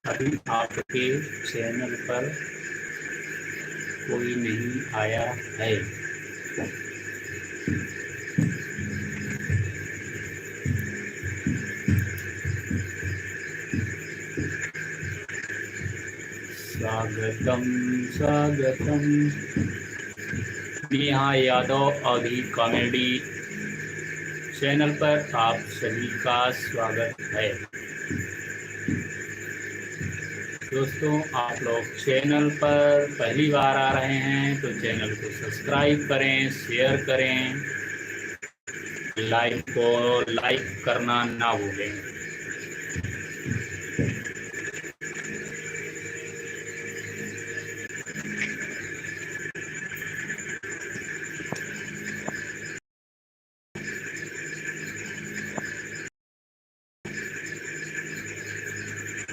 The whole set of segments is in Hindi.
अभी आपके चैनल पर कोई नहीं आया है। स्वागतम स्वागतम। नेहा यादव अभी कॉमेडी चैनल पर आप सभी का स्वागत है। दोस्तों, आप लोग चैनल पर पहली बार आ रहे हैं तो चैनल को सब्सक्राइब करें, शेयर करें, लाइक करना ना भूलें।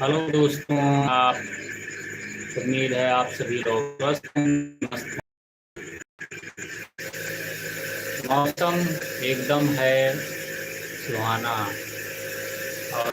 हेलो दोस्तों, आप उम्मीद है आप सभी लोग स्वस्थ हैं, मस्त हैं। मौसम एकदम है सुहाना और